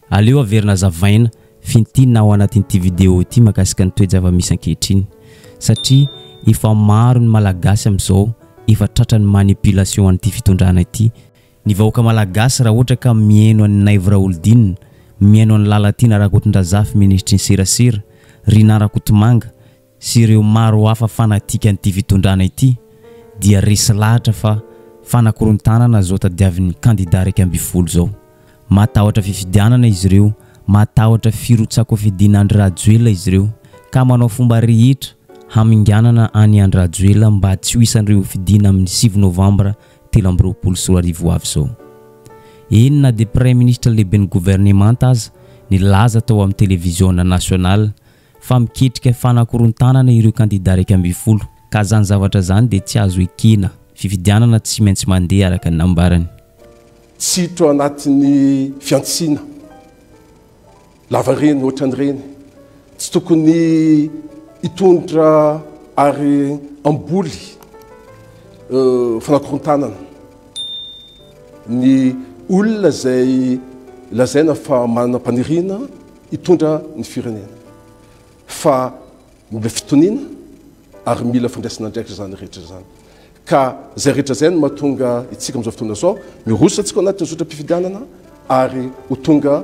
aleo averina zavaina fintina ao anatin'ity vidéo ity makasika ny toe-java-misy ankehitriny satria efa maro ny malagasy amin'izao efa tratra ny manipulation an'ity fitondrana ity. Ny vahoaka malagasy raha ohatra ka mihaino an'i Naivra Oldin, mihaino an'i Lalatina Rakotondrazafy ministry ny serasera, Rina Rakotomanga sy ireo maro hafa fanatika an'ity fitondrana ity dia resy lahatra fa fanakorontanana zao tadiavin'ny candidat raiky amby folo zao. Matahotra fifidianana izy ireo, matahotra firotsako fidina Andry Rajoelina izy ireo, ka manao fomba rehetra haminganana any Andry Rajoelina mba tsy ho isan'ireo fidina amin'ny 7 novambra 2024 avy zao. Enina de premier ministre lehiben'ny gouvernement aza nilaza tao amin'ny télévision nationale fa miketrika fanakorontanana ireo candidat raiky amby folo, ka zany zavatra zany de tsy azo ekena, fifidianana tsy maintsy mandeha araka ny nambarany. Sitro anatin'ny fiantsina lavareny ohatran'ireny tsy tokony hitondra ary amboly fanakorontanana ny olona zay lazaina fa manam-paniriana hitondra ny firenena fa mila fitoniana ary mila fandraisana andraikitra zany rehetra zany. Ka zay rehetra zay no mahatonga itsika amin'izao fotoana zao mirosatsika anatin'ny zotram-pifidianana ary ho tonga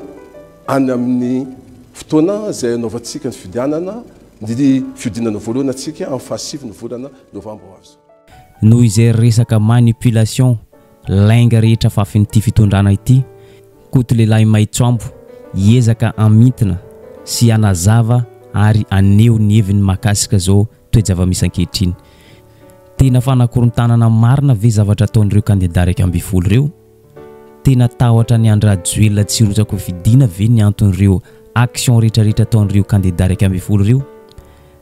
any amin'ny fotoana zay anaovantsika ny fifidianana ny fiodinana voalohany atsika amin'ny fahasivy ny volana novambra ho azy. Noho izay resaka manipulation lainga rehetra fafin'ity fitondrana ity, koty lehilahy Maitsoambo hiezaka amitina sy anazava ary aneho ny heviny makasika zao toe-java-misy ankehitriny. Tena fanakorontanana marina ve zavatra ataon'ireo candidat raiky amby folo reo? Tena tahotra ny Andry Rajoelina tsy rotsako fidina ve ny anton'ireo action rehetrarehetra ataon'ireo candidat raiky amby folo reo?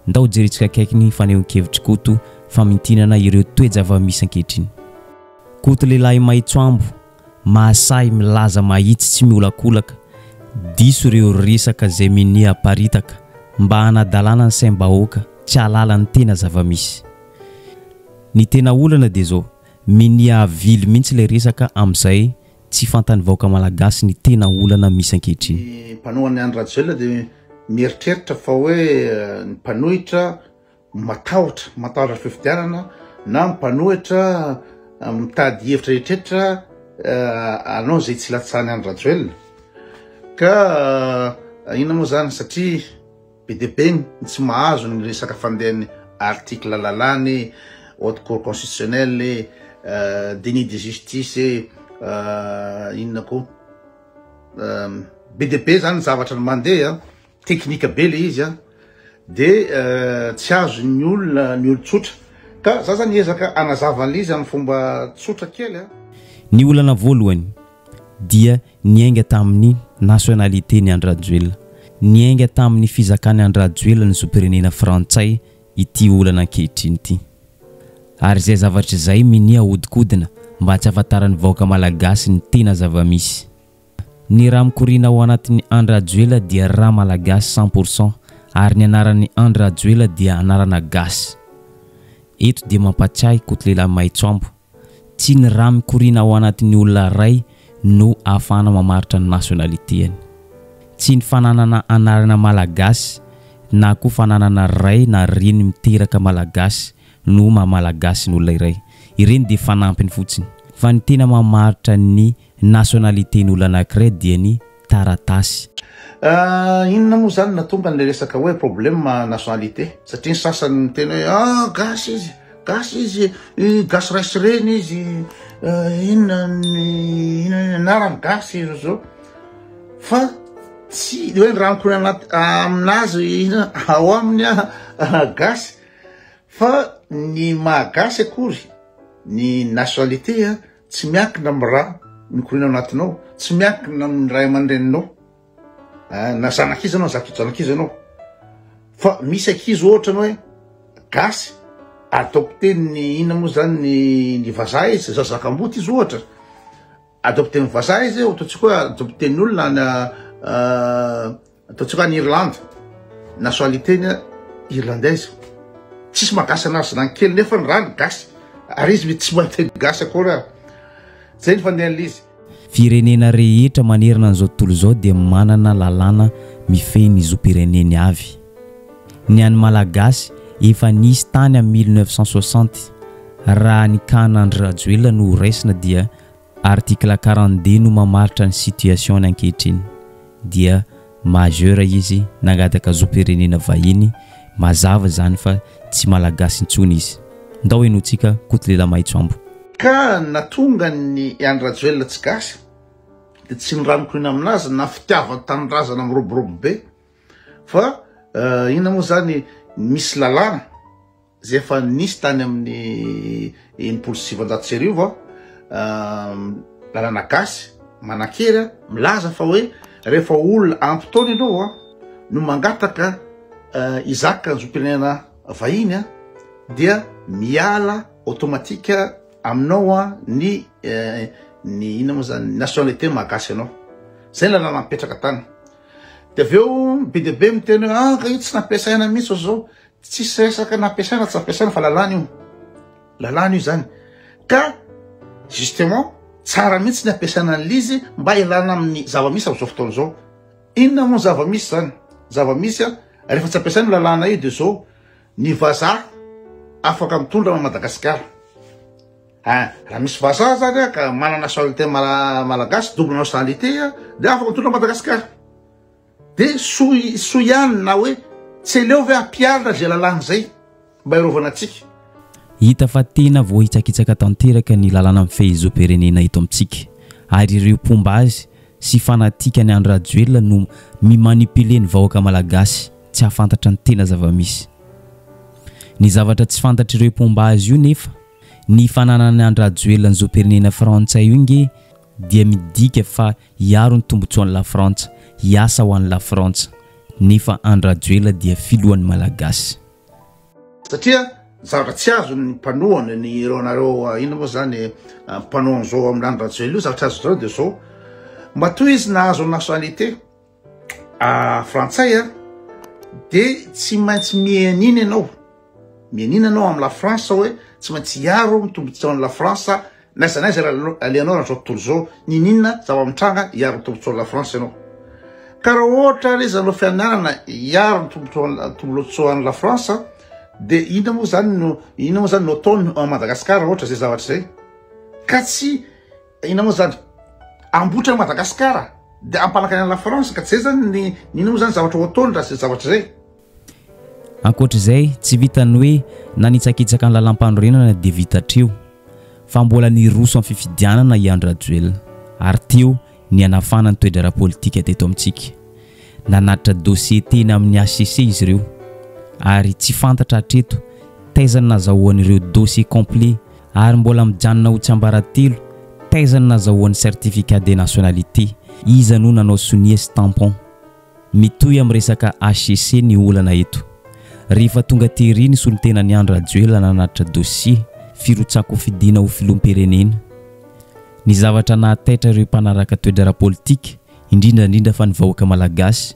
Ndao jeritsika akaikiny fanehoan-kevitry koto famintinana ireo toe-java-misy ankehitriny. Koto lehilahy Maitsoambo Mahasay milaza mahitsy tsy miolakolaka, diso ireo resaka zay mini aparitaka mba hanadalana ny saim-bahoaka tsy halala ny tena zava-misy. Ny tena olana de zao mini avily mihitsy le resaka amin'izay tsy fantany vahoaka malagasy ny tena olana misy ankehitriny. Ny mpanohany Andry Rajoelina de mieritreritra fa hoe ny mpanohitra matahotra fifidianana na mpanohitra mitady hevitra rehetrarehetra anao zay tsy latsany Andry Rajoelina. Ka ina moa zany satria be de be tsy mahazo ny resaka fandehany article lalany haute cour constitutionnelle, déni de justice, inona koa be de be zany zavatra mandeha teknika be le izy de tsy azo ny olona tsotra. Ka za zany ezaka anazava an'izy amin'ny fomba tsotra kely. Ny olana voalohany dia niainga tamin'ny nationalité ny Andry Rajoelina, niainga tamin'ny fizakany Andry Rajoelina ny zoperenena frantsay ity olana ankehitriny ity. Ary zay zavatra zay mini ahodikodina mba tsy afantaran'ny vahoaka malagasy ny tena zava-misy. Ny raha mikorina ao anatin'ny Andry Rajoelina dia raha malagasy 100%, ary ny anaran'ny Andry Rajoelina dia anarana gasy. Eto dia mampatsiahy koto lehilahy Maitsoambo, tsy ny raha mikorina ao anatin'ny olona ray no ahafahana mamaritra ny nationalitéany, tsy ny fananana anarana malagasy na koa fananana ray na reny miteraka malagasy no mamalagasy ny olona iray. Ireny dia fanampiny fotsiny, fa ny tena mamaritra ny nationalité ny olona anankiray dia ny taratasy. Inona moa zany natonga ny resaka hoe problème nationalité? Satria ny sasany tena hoe gasy izy gasy raisy reny izy, inona anarany gasy izy zao. Fa tsy hoe ny raha mikorina aminazy ao amin'ny gasy, fa ny mahagasy akory ny nationalité tsy miankina amin'ny raha mikorina anatinao, tsy miankina amin'ny ray aman-dreninao na zanakizy anao zanakizy anao. Fa misy akizy ohatra hoe gasy adopten'ny inona moa zany ny vazaha izy, zazakamboty izy ohatra adopten'ny vazaha izy, ataontsika hoe adopten'ny olona ataontsika any Irlande, nationalité irlandaise, tsisy magasy anazy zany kely nefa ny rano gasy, ary izy tsy mahita gasy akory. Zay ny fandehan'izy. firenena rehetra manerana an'izao tontolo izao dia manana lalàna mifehy ny zom-pireneny avy. Ny an'ny malagasy efa nisy tany amin'ny 1960 raha ny Andry Rajoelina no raisina dia article 42 no mamaritra ny situation ny ankehitriny dia majeur izy nangataka zom-pirenena vahiny mazava zany fa tsy malagasy intsony izy. Ndao enotsika Kotolela Maitsoambo ka natonga ny Andry Rajoelina tsy gasy dia tsy niranokorina aminazy na fitiavana tanindrazana miroborobo be fa ina moa zany misy lalàna zay efa nisy tany amin'ny 1970 lalàna gasy manan-kery milaza fa hoe rehefa olona ampitaony ianao no mangataka izaka ny zom-pirenena vahiny dia miala automatika aminao ny ina moa zany nationalité malagasy ianao. Zay lalàna mipetraka tany. Dia aveo be dia be miteny hoe ka io tsy nampiasaina mihitsy zao, tsisy resaka nampiasaina tsy nampiasaina fa lalàna io. Lalàna io zany. Ka justement tsara mihitsy ny ampiasaina an'izy mba ilana amin'ny zava-misy amin'izao fotoana izao. Inona moa zava-misy zany? Zava-misy rehefa tsy ampiasaina lalàna io dia zao ny vazaha afaka mitondra Madagasikara. Raha misy vazaha zany ka manana nationalité malagasy, double nationalité dia afaka mitondra Madagasikara. Dia so ihany na hoe tsy eleo ve ampiarina zay lalàna zay mba hiarovana antsika. Hita fa tena voahitsakitsaka tanteraka ny lalàna mifehy zom-pirenena eto amintsika ary ireo mpomba azy sy fanatika ny Andry Rajoelina no mimanipule ny vahoaka malagasy tsy hafantatra ny tena zava-misy. Ny zavatra tsy fantatr'ireo mpomba azy io nefa ny fananany Andry Rajoelina ny zom-pirenena frantsay io nge dia midika fa hiaro ny tombotsoan'ny la Frantsa, hiasa ho an'ny la Frantsa nefa Andry Rajoelina dia filohan'ny malagasy. Satria zavatra tsy azo ny mpanohana ny ireo nareo ina moa zany mpanohana zao amin'ny Andry Rajoelina io zavatra azo zao dia zao matoy izy nahazo nationalité frantsay dia tsy maintsy mianina ianao amin'ny la France hoe tsy maintsy hiaro mitombotsoan'ny la France naiza naiza aleanao raha zao tontolo zao ninina zava-mitranga hiaro mitombotsoan'ny la France ianao. Ka raha ohatra izy anao fianarana hiaro mitombotsoan'ny la France dia ina moa zany no ataony Madagasikara ohatra zay zavatra zay ka tsy ina moa zany ambotra Madagasikara dia ampanakana la France ka tsy zay zany ina moa zany zavatra ho ataony raha zay zavatra zay. Ankoatr'izay tsy vitany hoe nanitsakitsaka ny lalam-panorenana dia vitatreo fa mbola niroso amin'ny fifidianana i Andry Rajoelina ary teo ny anafanany toedra ara-politika teto amintsika. Nanatitra dossier tena amin'ny HCC izy ireo ary tsy fantatra hatreto taizany nazahoan'ireo dossier complet ary mbola mijanona ho tsiambaratelo taizany nazahoan'ny certificat de nationalité izy no nanao sonia sy tampon. Mitohy amin'ny resaka HCC ny olana eto. Rehefa tonga tery ny solontenan'ny Andry Rajoelina nanatitra dossier firotsako fidiana ho filom-pirenena. Ny zavatra nahataitra ireo mpanaraka toedra ara-politika indrindrandrindra fa ny vahoaka malagasy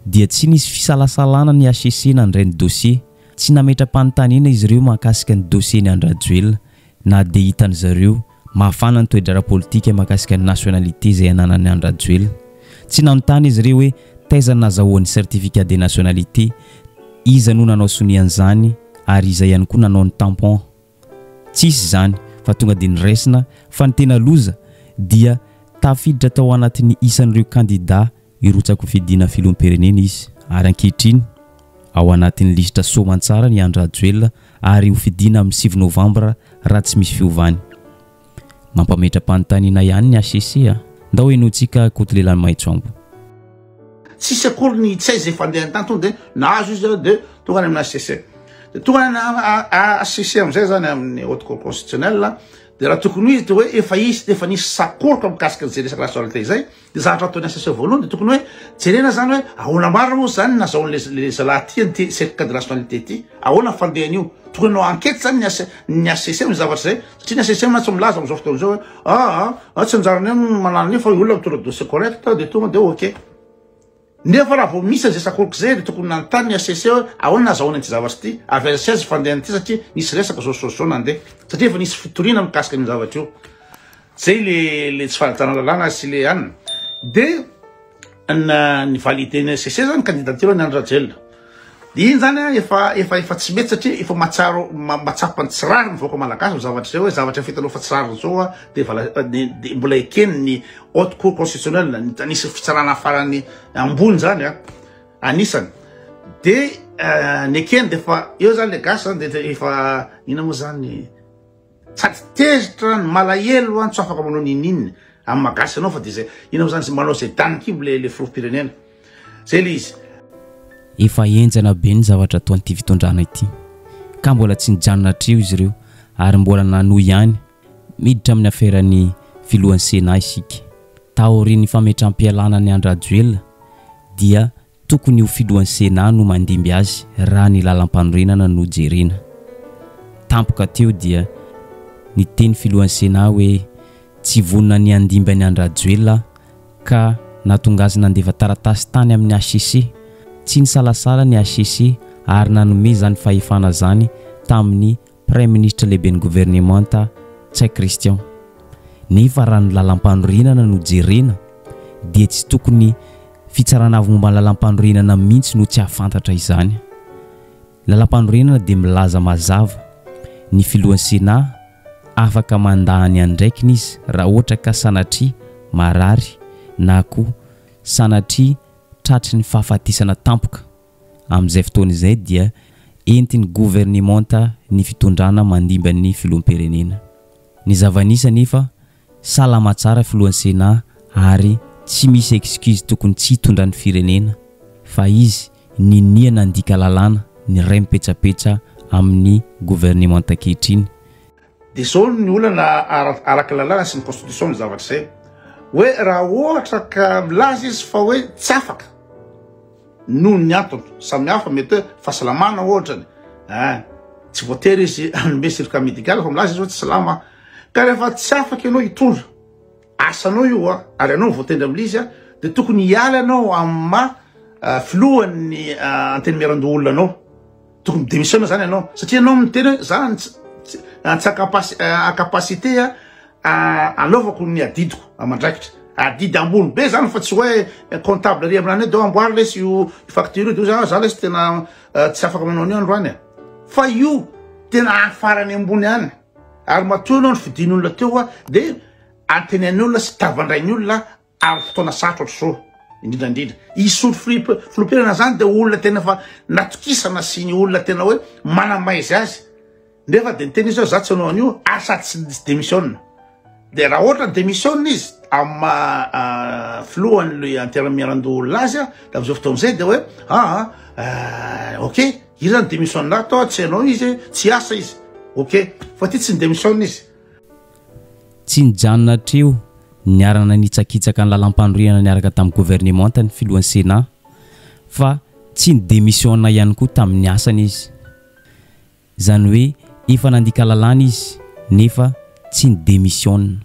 dia tsy nisy fisalasalana ny HCC nandray ny dossier, tsy nametra-panontaniana izy ireo mahakasika ny dossier ny Andry Rajoelina na dia hitany zareo mafana ny toedra ara-politika mahakasika ny nationalité izay ananan'ny Andry Rajoelina. Tsy nanontany izy ireo hoe taizany nazahoan'ny certificat de nationalité iza no nanao sonian'izany ary iza ihany koa nanao ny tampon. Tsisy zany fa tonga dia niraisina fa ny tena loza dia tafiditra tao anatin'ny isan'ireo kandida hirotsako fidiana filom-pirenena izy ary ankehitriny ao anatin'ny lisitra soamantsara ny Andry Rajoelina ary ho fidiana amin'ny 9 novambra raha tsy misy fiovany. Mampametra-panontaniana ihany ny HCC ndao enotsika Kotolela Maitsoambo. Tsisy akory ny tsy zay fandeha tany tonga dia nahazo izy dia tonga any amin'ny HCC. Dia tonga any HCC amin'izay zany amin'ny haute cour constitutionnelle dia raha tokony izy dia hoe efa izy dia efa nisy sakoroka mikasika an'izay resaka nationalité izay dia zavatra ataony HCC voalohany dia tokony hoe jerena zany hoe ahoana marina moa zany nazahoan'le zalahy ty ny certificat de nationalité ty ahoana fandehany io. Tokony anao enquête zany ny HCC amin'ny zavatra zay satria ny HCC tsy milaza amin'izao fotoana izao hoe tsy anjarany manano an'io fa olona mitondra dossier correct dia tonga dia ok. Nefa raha vao misy zay sakoroko zay dia tokony nanontany ny HCC hoe ahoana nazahoana an'ity zavatra ty avy HCC fandehany ty satria nisy resaka zao nandeha satria efa nisy fitoriana mikasika ny zavatra io. zay le tsy fanajana lalàna sy le anina de ny validé CC zany candidature ny Andry Rajoelina iny zany efa tsy mety satria efa matsapany tsirary ny voaka malagasy zavatra zay hoe zavatra fitalofa tsirary zao de mbola ekeny ny haute cour constitutionnelle anisy fitsarana farany ambony zany anisany de ny ekeny de efa eo zany le gasy zany de efa ina moa zany sady tezitra ny malahelo any tsy afaka manao nininy amin'ny magasy anao fa de zay ina moa zany manao zay danikibo le filoham-pirenena zay le izy efa enjana be ny zavatra atao an'ity fitondrana ity ka mbola tsy nijanona atreo izy ireo ary mbola nanohy ihany miditra amin'ny aferan'ny filohan'ny Sénat isika taorian'ny fametram-pialana ny Andry Rajoelina dia tokony ho filohan'ny Sénat no mandimby azy raha ny lalam-panorenana no jerena tampoka teo dia ny teny filohan'ny Sénat hoe tsy vonina ny andimby ny Andry Rajoelina ka natongazy nandefa taratasy tany amin'ny HCC tsy nisalasala ny HCC ary nanome zany fahefana zany tamin'ny Premier ministre lehibe ny gouvernementa Tsay Christian nefa raha ny lalam-panorenana no jerena dia tsy tokony fitsarana avy momba lalam-panorenana mihitsy no tsy ahafantatra izany lalam-panorenana dia milaza mazava ny filohan'ny Sénat afaka mandahany andraikiny izy raha ohatra ka sanatria marary na koa sanatria tratry ny fahafatisana tampoka amin'izay fotoana izay dia entiny gouvernementa ny fitondrana mandimby ny filoham-pirenena ny zava-nisa nefa salama tsara filohan'ny Sénat ary tsy misy excuse tokony tsy hitondra ny firenena fa izy niniana andika lalàna ny ray mipetrapetra amin'ny gouvernementa ankehitriny de zao ny olana araka lalàna sy ny constitution ny zavatra zay hoe raha ohatra ka milaza izy fa hoe tsy afaka noho ny antony samy hafa mety fahasalamana ohatrany tsy voatery izy anome certificat médical fa milaza izy hoe tsy salama ka rehefa tsy afaka ianao hitondra asanao io ary anao voatendry amin'izy de tokony hiala anao amma filohan'ny antenimeran-do olona anao tokony démissionna zany anao satria anao miteny zany tsy capacité anaovako ny adidiko amandraikitra adidy ambony be zany fa tsy hoe comptable ry aminany deo amboary lesy io facture io de za lesy tena tsy afaka manao anio androany fa io tena afarany ambony any ary matoa anao ny fidin'olona teo de antenen'olona sy tavandrainy olona ary fotoana sarotra ohatr'izao indrindrandrindra isotro filopirana zany de olona tena fa natokisana sy ny olona tena hoe manamaizy azy nefa de niteny izy za tsy anao anio ary sady tsy démissionna de raha ohatra démissionna izy amma filohan'le anteramiran-do olona azy da am'izao fotoana zay de hoe ok izy zany démissionna atao tsy anao izy tsy asa izy ok fa ty tsy ny démissionna izy tsy nijanona atreo niarana nitsakitsaka ny lalam-panorenana niaraka tamin'ny gouvernementa ny filohan'ny Sénat fa tsy ny démissionna ihany koa tamin'ny asany izy zany hoe efa nandika lalàna izy nefa tsy ny démissionna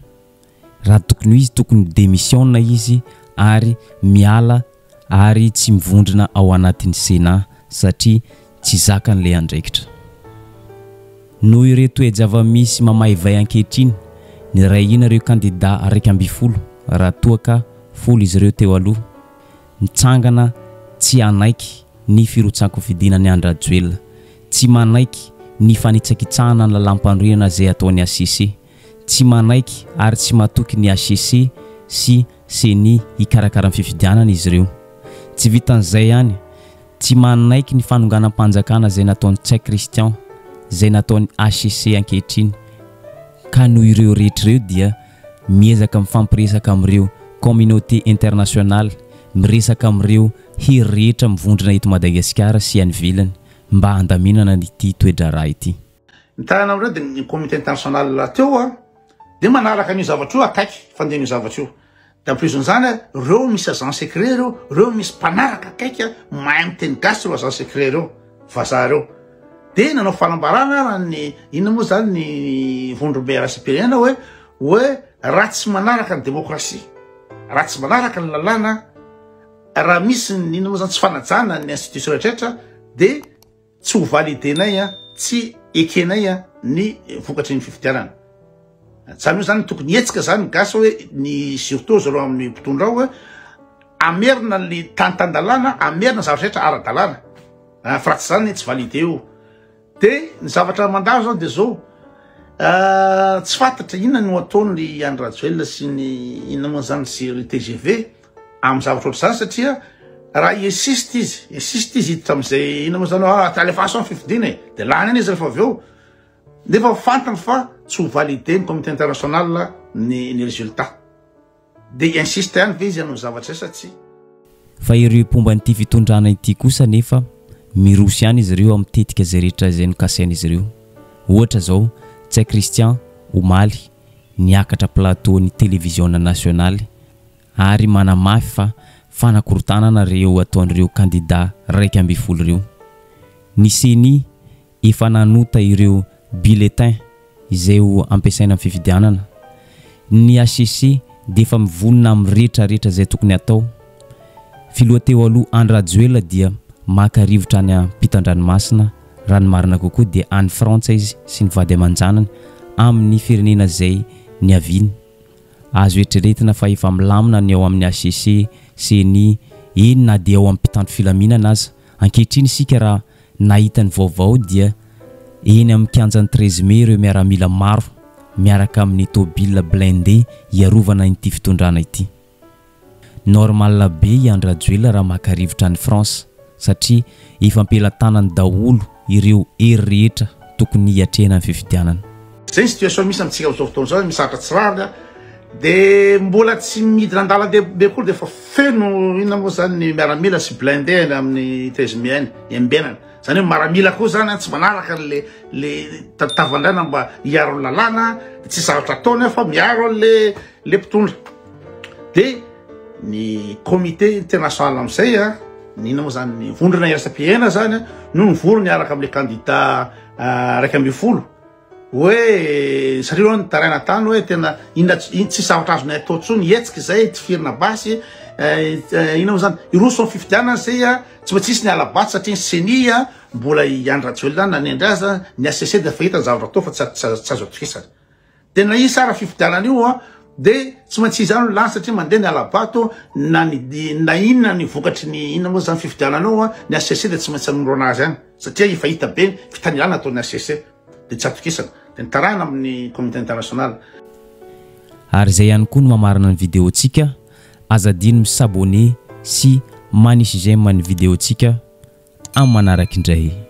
raha tokony izy tokony démissionna izy ary miala ary tsy mivondrona ao anatin'ny Sénat satria tsy zakan'le andraikitra noho ireo toe-java-misy mamaivay ankehitriny ny ray ina ireo candidat araiky amby folo raha toa ka folo izy ireo teo aloha mitsangana tsy anaiky ny firotsanko fidinany Andry Rajoelina tsy manaiky ny fanitsakitsahana ny lalam-panorenana zay ataony HCC tsy manaiky ary tsy matoky ny HCC sy CENI hikarakara ny fifidianana izy ireo tsy vitan'izay ihany tsy manaiky ny fanonganam-panjakana zay nataony Tsay Christian zay nataony HCC ankehitriny ka noho ireo rehetrareo dia miezaka mifampiresaka amin'ireo communauté internationale miresaka amin'ireo hery rehetra mivondrona eto Madagasikara sy any ivelany mba handaminana ity toedra raha ity nitarana amin'ireo de ny communauté internationale teo de manaraka an'io zavatra io akaiky fandehan'io zavatra io da prison'izany reo misy agent secret reo misy mpanaraka akaiky mahay miteny gasy reo agent secret reo vazaha reo de nanao fanambarana raha ny inona moa zany ny vondrombe RCPN hoe raha tsy manaraka ny démocratie raha tsy manaraka ny lalàna raha misy inona moa zany tsy fanajana ny institution rehetrarehetra de tsy ho validenay tsy ekenay ny vokatry ny fifidianana zany hoe zany tokony hetsika zany gasy hoe ny surtout zareo amin'ny mpitondra ao hoe amerina ny tantandalàna amerina zavatra rehetra ara-dalàna fa ratsy zany tsy valide io de ny zavatra mandalo zao de zao tsy fantatra inona no ataony Andry Rajoelina sy ny inona moa zany sy TGV amin'ny zavatra ohatry zany satria raha insiste izy hiditra am'izay inona moa zany alefasao fifidina de lany any izy rehefa avy eo nefa fantany fa tsy ho valide ny comité international ny résultat de insiste ihany ve izy anao zavatra zay satsia fa ireo mpomba nyity fitondrana ity kosa nefa mirosy ihany izy ireo amitetika zay rehetra zay nokasaina izy ireo ohatra zao tsy Christian Omaly niakatra plateau ny télévision nationale ary manamafy fa fanakorotanana reo ataon'ireo candidat 12 reo ny CENI efa nanota ireo bulletin izay ho ampiasaina amin'ny fifidianana ny HCC dia efa mivonona amin'ny rehetrarehetra zay tokony atao filoha teo aloha Andry Rajoelina dia maka rivotra any ampitan-dranomasina raha ny marina kokoa dia any Frantsa izy sy ny vady aman-janany amin'ny firenena zay ny aviny azo eritreretina fa efa milamina ny ao amin'ny HCC CENI eny na dia ao amin'ny mpitandro filaminana aza ankehitriny isika raha nahita ny vaovao dia eny amin'ny kianjan'ny 13 mai ireo miaramila maro miaraka amin'ny tobile blindé iarovana ity fitondrana ity normal be i Andry Rajoelina raha maka rivotra ny France satria efa ampelantanany daholo ireo hery rehetra tokony hiatrehana amin'ny fifidianana zay situation misy amintsika amin'izao fotoana zao misatra tsirarina de mbola tsy midina andala be koa de fa feno inona moa zany ny miaramila sy blindé amin'ny 13 mai any embenana zany hoe maramila koa zany tsy manaraka le tavandrana mba hiaro ny lalàna tsy zavatra ataony fa miaro le mpitondra de ny comité international amin'izay ny inona moa zany ny vondrona iarasampiaina zany no nivory niaraka amin'le candidat 12 hoe satria ny taraina tany hoe tena tsy zavatra azonay atao tsony hetsika zay ty firina basy inona moa zany iroso ny fifidianana zay tsy maintsisy ny alabatsy satria ny CENI mbola i Andry Rajoelina nanendry azy ny HCC de fa hita ny zavatra atao fa tsy azo atokisana de na izy sara fifidianana io de tsy maintsy izy any lany satria mandeha ny alabato na inona ny vokatry ny inona moa zany fifidiananao ny HCC de tsy maintsy anomro azy any satria efa hita be fitanilana ataon'ny HCC de tsy atokisana de nitarahana amin'ny comité international ary zay ihany koa no mamarana ny vidéotsika azadino misabone sy manisy j'aime ny vidéotsika amin'ny manaraka indray